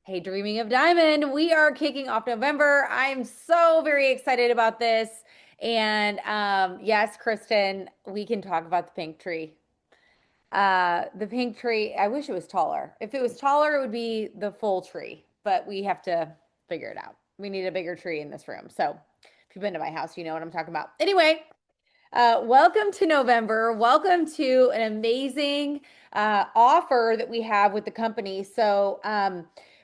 Hey, Dreaming of Diamond, we are kicking off November. I'm so very excited about this. And yes, Kristen, we can talk about the pink tree. The pink tree, I wish it was taller. If it was taller, it would be the full tree, but we have to figure it out. We need a bigger tree in this room. So if you've been to my house, you know what I'm talking about. Anyway, welcome to November. Welcome to an amazing offer that we have with the company.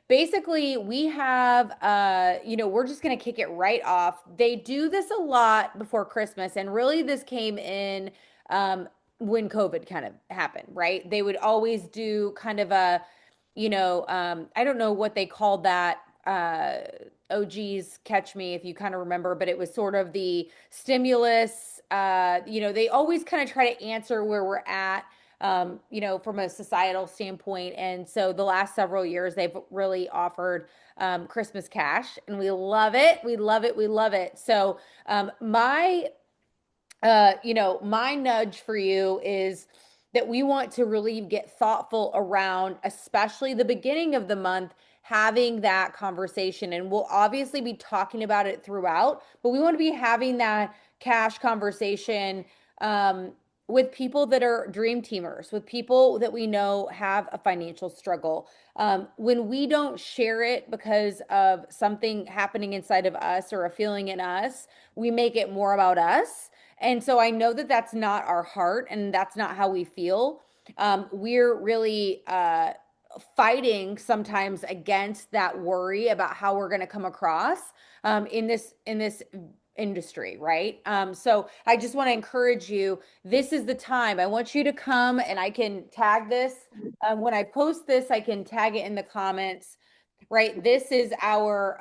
Basically, we have, we're just going to kick it right off. They do this a lot before Christmas, and really, this came in when COVID kind of happened, right? They would always do kind of I don't know what they called that. Oh geez, catch me if you kind of remember, but it was sort of the stimulus. They always kind of try to answer where we're at, from a societal standpoint. And so the last several years, they've really offered Christmas cash, and we love it. We love it. We love it. So my nudge for you is that we want to really get thoughtful around, especially the beginning of the month, having that conversation. And we'll obviously be talking about it throughout, but we want to be having that cash conversation with people that are dream teamers, with people that we know have a financial struggle. When we don't share it because of something happening inside of us or a feeling in us, we make it more about us. And so I know that that's not our heart and that's not how we feel. We're really fighting sometimes against that worry about how we're going to come across in this industry, right? So I just want to encourage you. This is the time. I want you to come, and I can tag this when I post this. I can tag it in the comments. Right. This is our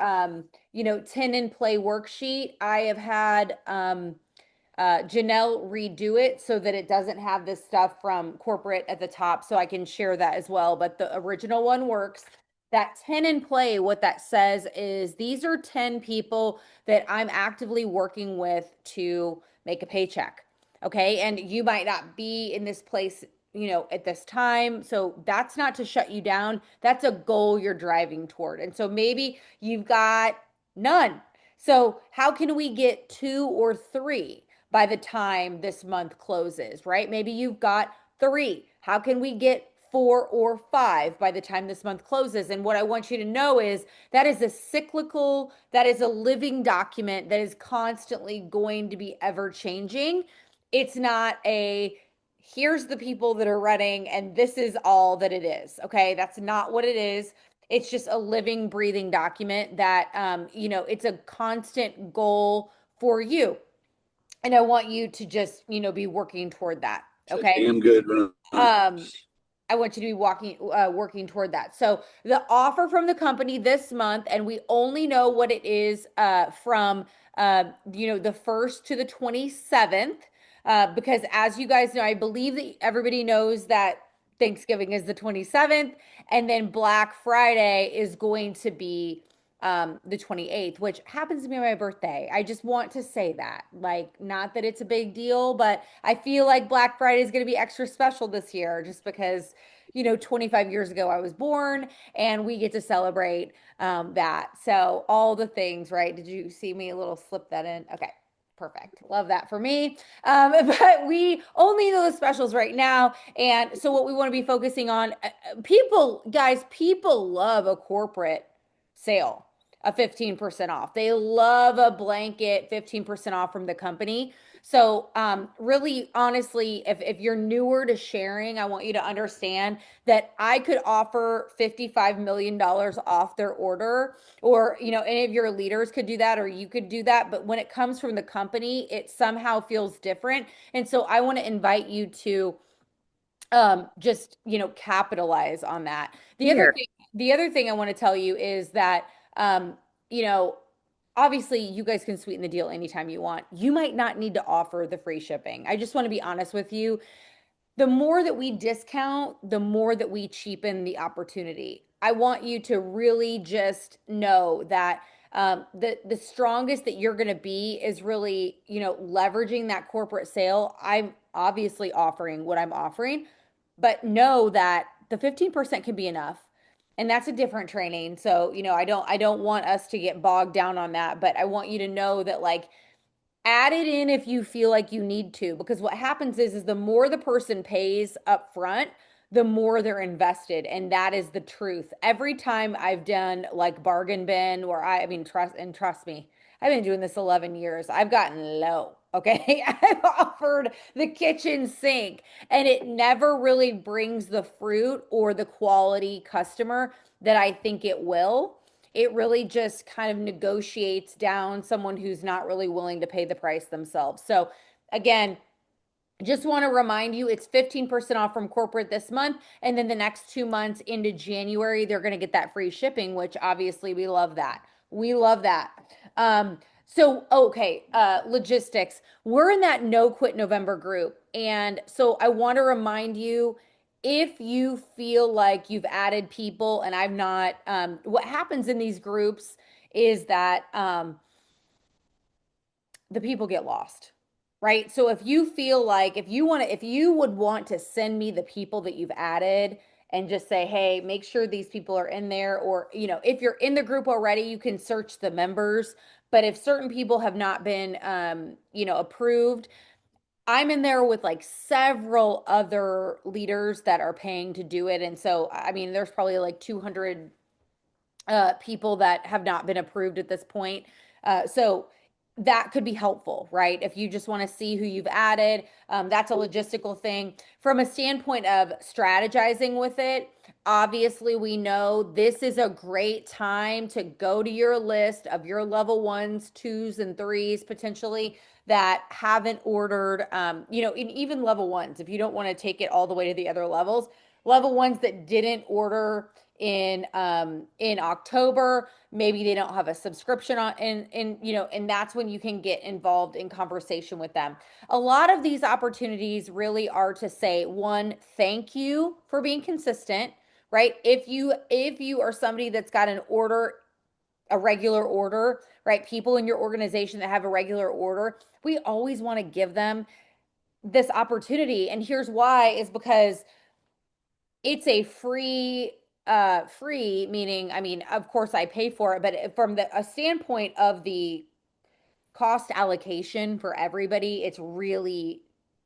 10 in play worksheet. I have had Janelle redo it so that it doesn't have this stuff from corporate at the top, so I can share that as well. But the original one works. That 10 in play, what that says is these are 10 people that I'm actively working with to make a paycheck. Okay. And you might not be in this place, at this time. So that's not to shut you down. That's a goal you're driving toward. And so maybe you've got none. So how can we get two or three by the time this month closes, right? Maybe you've got three. How can we get four or five by the time this month closes? And what I want you to know is that is a cyclical, that is a living document that is constantly going to be ever changing. It's not a here's the people that are running and this is all that it is. Okay. That's not what it is. It's just a living, breathing document that, it's a constant goal for you. And I want you to just, be working toward that. It's a Okay. damn good run. Um, I want you to be working toward that. So the offer from the company this month, and we only know what it is from the 1st to the 27th, because as you guys know, I believe that everybody knows that Thanksgiving is the 27th, and then Black Friday is going to be the 28th, which happens to be my birthday. I just want to say that. Like, not that it's a big deal, but I feel like Black Friday is going to be extra special this year just because, 25 years ago I was born and we get to celebrate that. So, all the things, right? Did you see me a little slip that in? Okay. Perfect. Love that for me. But we only know the specials right now. And so, what we want to be focusing on, people, guys, people love a corporate sale, a 15% off. They love a blanket 15% off from the company. So, really, honestly, if you're newer to sharing, I want you to understand that I could offer $55 million off their order, or, any of your leaders could do that, or you could do that. But when it comes from the company, it somehow feels different. And so I want to invite you to just capitalize on that. The other thing I want to tell you is that um you know obviously you guys can sweeten the deal anytime you want. You might not need to offer the free shipping. I just want to be honest with you. The more that we discount, the more that we cheapen the opportunity. I want you to really just know that the strongest that you're going to be is really, leveraging that corporate sale. I'm obviously offering what I'm offering, but know that the 15% can be enough. And that's a different training. So, I don't want us to get bogged down on that, but I want you to know that like add it in if you feel like you need to, because what happens is the more the person pays up front, the more they're invested, and that is the truth. Every time I've done like bargain bin, or I mean trust me, I've been doing this 11 years. I've gotten low. Okay. I've offered the kitchen sink and it never really brings the fruit or the quality customer that I think it will. It really just kind of negotiates down someone who's not really willing to pay the price themselves. So, again, just want to remind you it's 15% off from corporate this month. And then the next 2 months into January, they're going to get that free shipping, which obviously we love that. We love that. So, okay, logistics. We're in that No Quit November group. And so I want to remind you if you feel like you've added people and I've not, what happens in these groups is that the people get lost, right? So if you feel like if you would want to send me the people that you've added and just say, hey, make sure these people are in there, or if you're in the group already, you can search the members. But if certain people have not been approved, I'm in there with like several other leaders that are paying to do it. And so, I mean, there's probably like 200 people that have not been approved at this point. So that could be helpful, right? If you just want to see who you've added, that's a logistical thing. From a standpoint of strategizing with it, obviously, we know this is a great time to go to your list of your level ones, twos, and threes potentially that haven't ordered, even level ones, if you don't want to take it all the way to the other levels, level ones that didn't order in October, maybe they don't have a subscription on and that's when you can get involved in conversation with them. A lot of these opportunities really are to say, one, thank you for being consistent, right? If you are somebody that's got a regular order, right? People in your organization that have a regular order, we always want to give them this opportunity. And here's why is because it's a free meaning, I mean, of course I pay for it, but from a standpoint of the cost allocation for everybody, it's really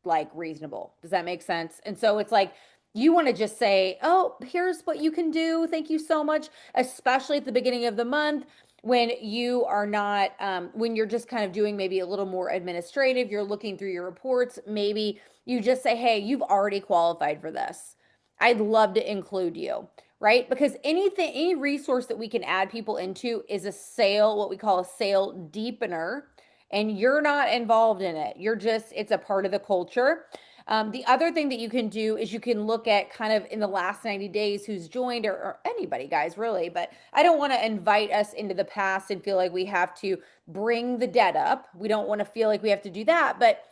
like reasonable. Does that make sense? And so it's like you want to just say, "Oh, here's what you can do. Thank you so much," especially at the beginning of the month when you are not when you're just kind of doing maybe a little more administrative, you're looking through your reports, maybe you just say, "Hey, you've already qualified for this. I'd love to include you." Right? Because any resource that we can add people into is a sale, what we call a sale deepener, and you're not involved in it. It's a part of the culture. The other thing that you can do is you can look at kind of in the last 90 days who's joined, or anybody, guys, really. But I don't want to invite us into the past and feel like we have to bring the debt up. We don't want to feel like we have to do that. But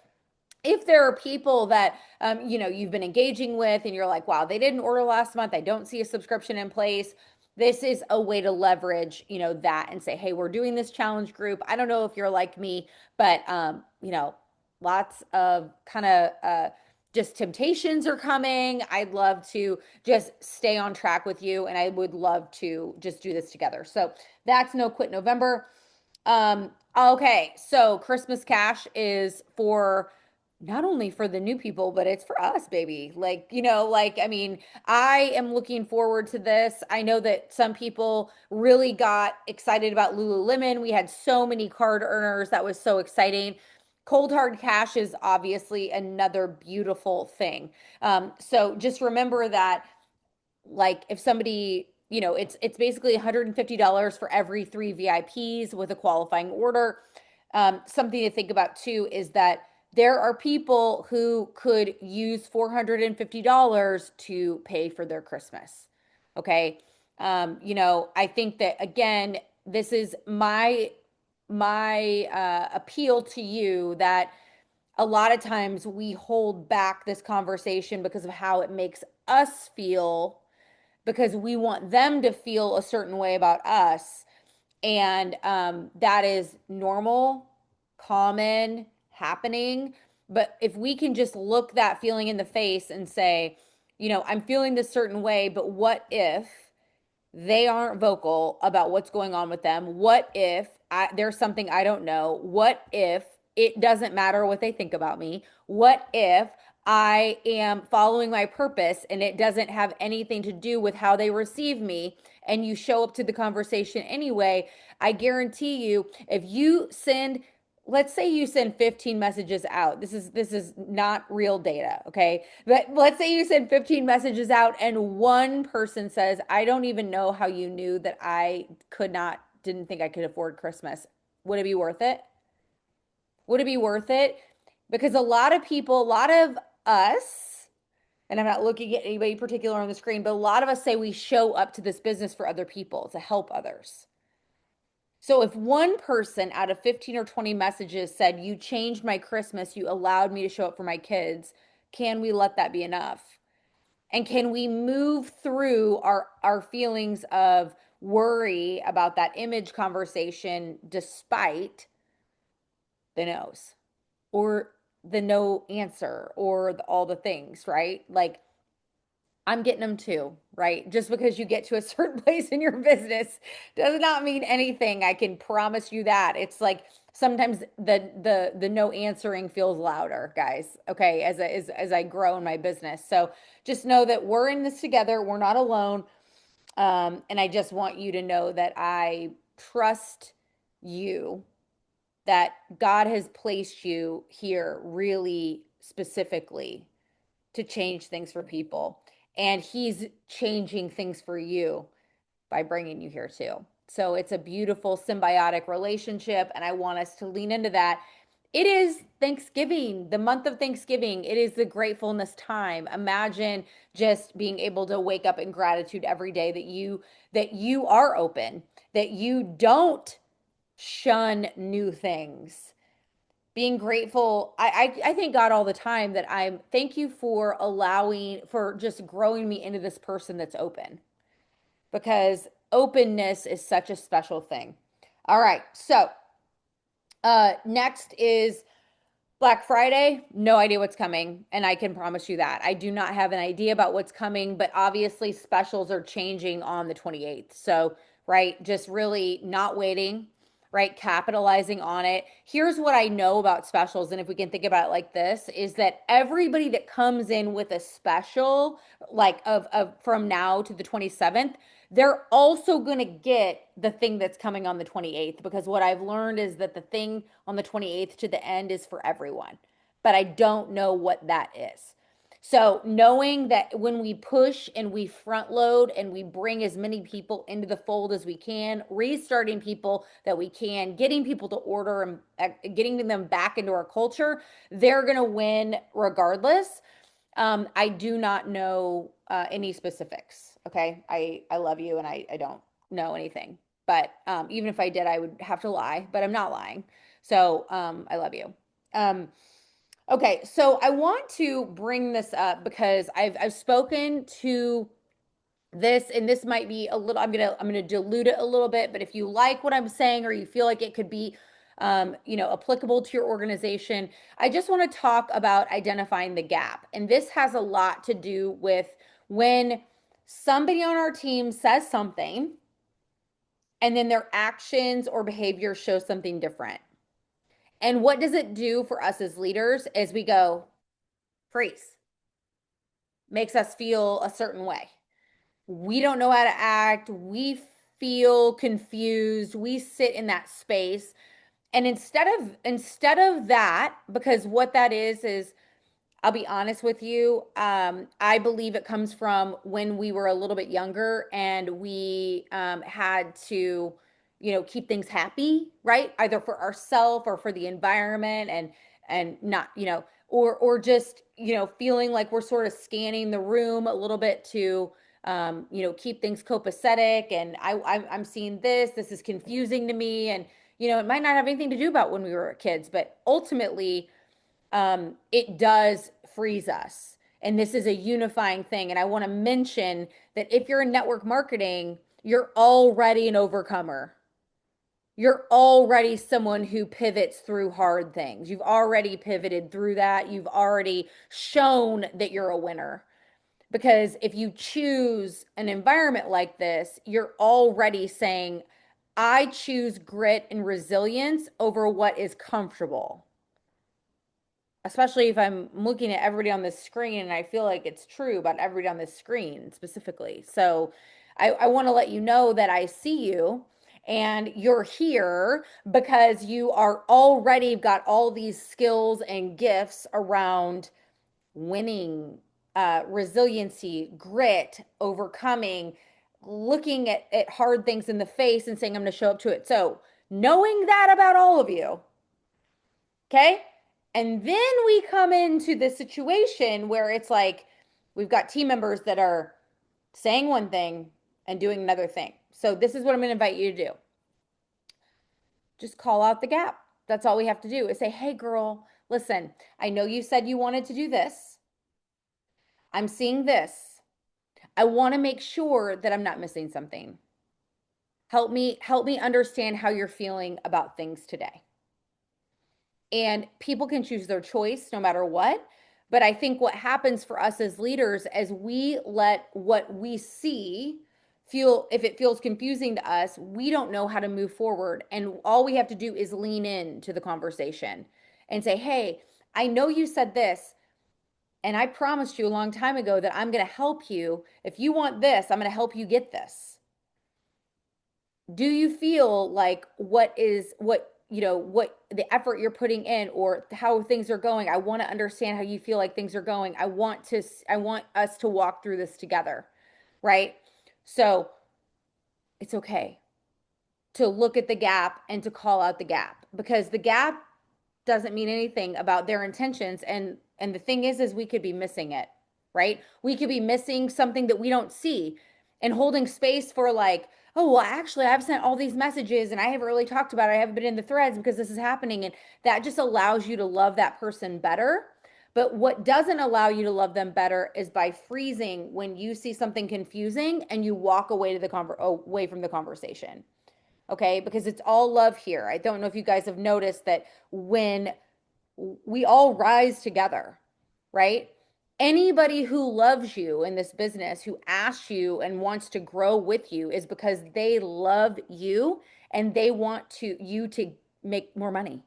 if there are people that you've been engaging with and you're like, wow, they didn't order last month, I don't see a subscription in place, this is a way to leverage that and say, hey, we're doing this challenge group. I don't know if you're like me, but lots of kind of just temptations are coming. I'd love to just stay on track with you, and I would love to just do this together. So that's No Quit November. Okay, so Christmas Cash is for not only for the new people, but it's for us, baby. Like, I mean, I am looking forward to this. I know that some people really got excited about Lululemon. We had so many card earners. That was so exciting. Cold hard cash is obviously another beautiful thing. So just remember that, like, if somebody, it's basically $150 for every three VIPs with a qualifying order. Something to think about too is that there are people who could use $450 to pay for their Christmas. Okay. I think that again, this is my appeal to you that a lot of times we hold back this conversation because of how it makes us feel, because we want them to feel a certain way about us. And that is normal, common, happening. But if we can just look that feeling in the face and say, I'm feeling this certain way, but what if they aren't vocal about what's going on with them? What if there's something I don't know? What if it doesn't matter what they think about me? What if I am following my purpose and it doesn't have anything to do with how they receive me, and you show up to the conversation anyway? I guarantee you, if you send, let's say you send 15 messages out. This is not real data, okay? But let's say you send 15 messages out and one person says, "I don't even know how you knew that I didn't think I could afford Christmas." Would it be worth it? Would it be worth it? Because a lot of people, a lot of us, and I'm not looking at anybody particular on the screen, but a lot of us say we show up to this business for other people, to help others. So if one person out of 15 or 20 messages said, "You changed my Christmas, you allowed me to show up for my kids," can we let that be enough? And can we move through our feelings of worry about that image conversation despite the no's, or the no answer, or all the things, right? Like, I'm getting them too, right? Just because you get to a certain place in your business does not mean anything. I can promise you that. It's like sometimes the no answering feels louder, guys. Okay, as I grow in my business. So just know that we're in this together. We're not alone. And I just want you to know that I trust you, that God has placed you here really specifically to change things for people. And he's changing things for you by bringing you here too. So it's a beautiful symbiotic relationship. And I want us to lean into that. It is Thanksgiving, the month of Thanksgiving. It is the gratefulness time. Imagine just being able to wake up in gratitude every day that you are open, that you don't shun new things. Being grateful. I thank God all the time that I'm thank you for allowing, for just growing me into this person that's open, because openness is such a special thing. All right. So, next is Black Friday. No idea what's coming, and I can promise you that. I do not have an idea about what's coming, but obviously specials are changing on the 28th. So, right, just really not waiting, right? Capitalizing on it. Here's what I know about specials, and if we can think about it like this, is that everybody that comes in with a special, like of from now to the 27th, they're also going to get the thing that's coming on the 28th, because what I've learned is that the thing on the 28th to the end is for everyone, but I don't know what that is. So knowing that when we push and we front load and we bring as many people into the fold as we can, restarting people that we can, getting people to order and getting them back into our culture, they're going to win regardless. I do not know any specifics. Okay. I love you, and I don't know anything. But even if I did, I would have to lie, but I'm not lying. So I love you. Um, okay. So I want to bring this up because I've spoken to this, and this might be a little, I'm gonna dilute it a little bit, but if you like what I'm saying, or you feel like it could be applicable to your organization, I just want to talk about identifying the gap. And this has a lot to do with when somebody on our team says something and then their actions or behavior show something different. And what does it do for us as leaders as we go, freeze? Makes us feel a certain way. We don't know how to act. We feel confused. We sit in that space. And instead of that, because what that is, I'll be honest with you, I believe it comes from when we were a little bit younger and we had to, keep things happy, right? Either for ourselves or for the environment, and not, or just, feeling like we're sort of scanning the room a little bit to keep things copacetic. And I'm seeing this is confusing to me. And, it might not have anything to do about when we were kids, but ultimately, it does freeze us. And this is a unifying thing. And I want to mention that if you're in network marketing, you're already an overcomer. You're already someone who pivots through hard things. You've already pivoted through that. You've already shown that you're a winner, Because if you choose an environment like this, you're already saying, I choose grit and resilience over what is comfortable. Especially if I'm looking at everybody on this screen and I feel like it's true about everybody on this screen specifically. So I want to let you know that I see you and you're here because you are already got all these skills and gifts around winning, resiliency, grit, overcoming, looking at hard things in the face and saying, I'm going to show up to it. So, knowing that about all of you, okay? And then we come into the situation where it's like we've got team members that are saying one thing and doing another thing. So, this is what I'm going to invite you to do. Just call out the gap. That's all we have to do is say, hey, girl, listen, I know you said you wanted to do this. I'm seeing this. I want to make sure that I'm not missing something. Help me understand how you're feeling about things today. And people can choose their choice no matter what. But I think what happens for us as leaders, as we let what we see feel, if it feels confusing to us, we don't know how to move forward. And all we have to do is lean in to the conversation and say, hey, I know you said this, and I promised you a long time ago that I'm going to help you. If you want this, I'm going to help you get this. Do you feel like what the effort you're putting in or how things are going? I want to understand how you feel like things are going. I want us to walk through this together, right? So it's okay to look at the gap and to call out the gap, because the gap doesn't mean anything about their intentions. And the thing is we could be missing it, right? We could be missing something that we don't see, and holding space for like, oh, well, actually I've sent all these messages and I haven't really talked about it. I haven't been in the threads because this is happening. And that just allows you to love that person better. But what doesn't allow you to love them better is by freezing when you see something confusing and you walk away to away from the conversation. Okay, because it's all love here. I don't know if you guys have noticed that when we all rise together, right? Anybody who loves you in this business, who asks you and wants to grow with you, is because they love you and they want you to make more money.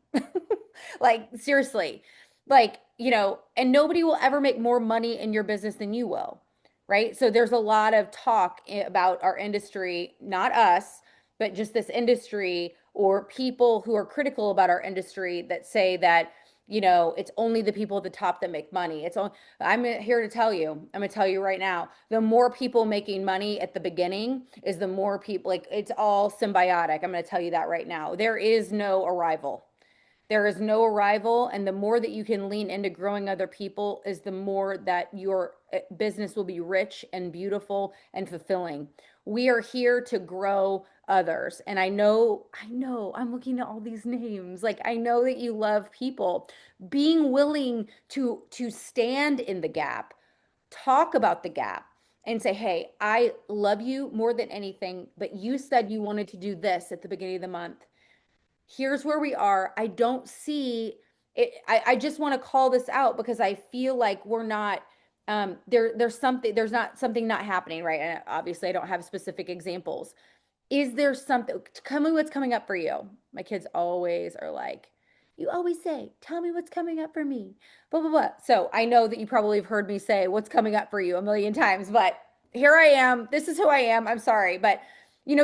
Like, seriously. Like, and nobody will ever make more money in your business than you will, right? So there's a lot of talk about our industry, not us, but just this industry, or people who are critical about our industry that say that, it's only the people at the top that make money. I'm here to tell you, I'm going to tell you right now, the more people making money at the beginning is the more people, like, it's all symbiotic. I'm going to tell you that right now. There is no arrival. There is no arrival. And the more that you can lean into growing other people is the more that your business will be rich and beautiful and fulfilling. We are here to grow others. And I know, I'm looking at all these names. Like, I know that you love people. Being willing to stand in the gap, talk about the gap, and say, hey, I love you more than anything, but you said you wanted to do this at the beginning of the month. Here's where we are. I don't see it. I just want to call this out because I feel like we're not, there's not something not happening, right? And obviously I don't have specific examples. Is there something, tell me what's coming up for you? My kids always are like, you always say, tell me what's coming up for me, blah, blah, blah. So I know that you probably have heard me say what's coming up for you a million times, but here I am. This is who I am. I'm sorry. But,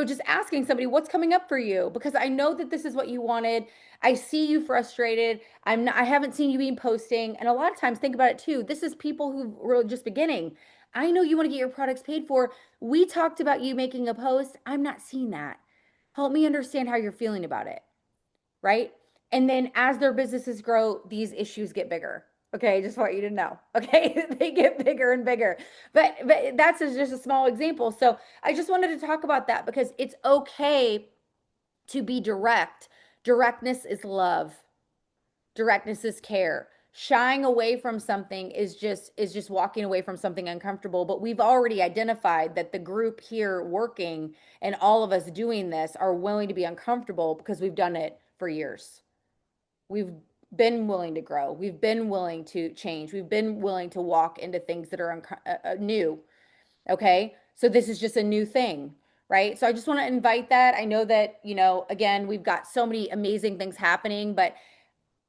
just asking somebody what's coming up for you, because I know that this is what you wanted. I see you frustrated. I haven't seen you being posting. And a lot of times, think about it too. This is people who were just beginning. I know you want to get your products paid for. We talked about you making a post. I'm not seeing that. Help me understand how you're feeling about it, right? And then as their businesses grow, these issues get bigger. Okay, I just want you to know. Okay, they get bigger and bigger. But that's just a small example. So I just wanted to talk about that because it's okay to be direct. Directness is love. Directness is care. Shying away from something is just walking away from something uncomfortable. But we've already identified that the group here working and all of us doing this are willing to be uncomfortable because we've done it for years. We've been willing to grow. We've been willing to change. We've been willing to walk into things that are new. Okay. So this is just a new thing, right? So I just want to invite that. I know that, again, we've got so many amazing things happening, but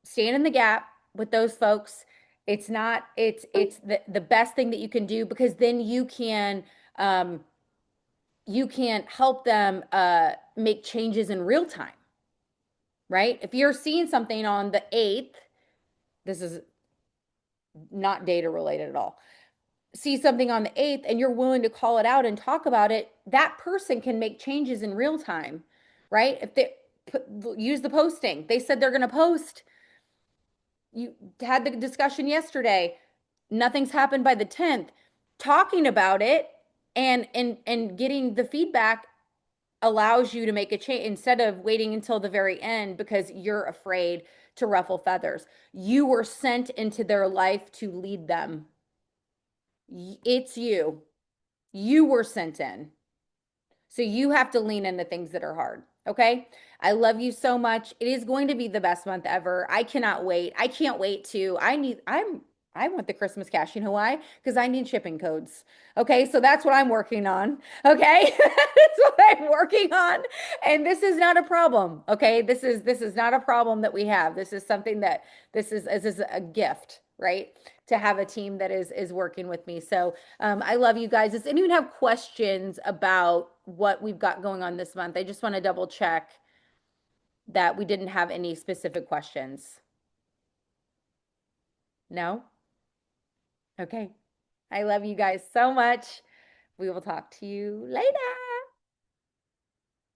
stand in the gap with those folks. It's not, it's the best thing that you can do, because then um, you can help them make changes in real time, right? If you're seeing something on the 8th, this is not data related at all. See something on the 8th and you're willing to call it out and talk about it, that person can make changes in real time, right? If they use the posting, they said they're going to post. You had the discussion yesterday. Nothing's happened by the 10th. Talking about it and getting the feedback allows you to make a change instead of waiting until the very end because you're afraid to ruffle feathers. You were sent into their life to lead them. It's you. You were sent in. So you have to lean into things that are hard. Okay. I love you so much. It is going to be the best month ever. I cannot wait. I can't wait to, I want the Christmas cash. You know why? Because I need shipping codes. Okay. So that's what I'm working on. Okay. That's what I'm working on. And this is not a problem. Okay. This is not a problem that we have. This is something that this is a gift, right? To have a team that is working with me. So I love you guys. Does anyone have questions about what we've got going on this month? I just want to double check that we didn't have any specific questions. No? Okay. I love you guys so much. We will talk to you later.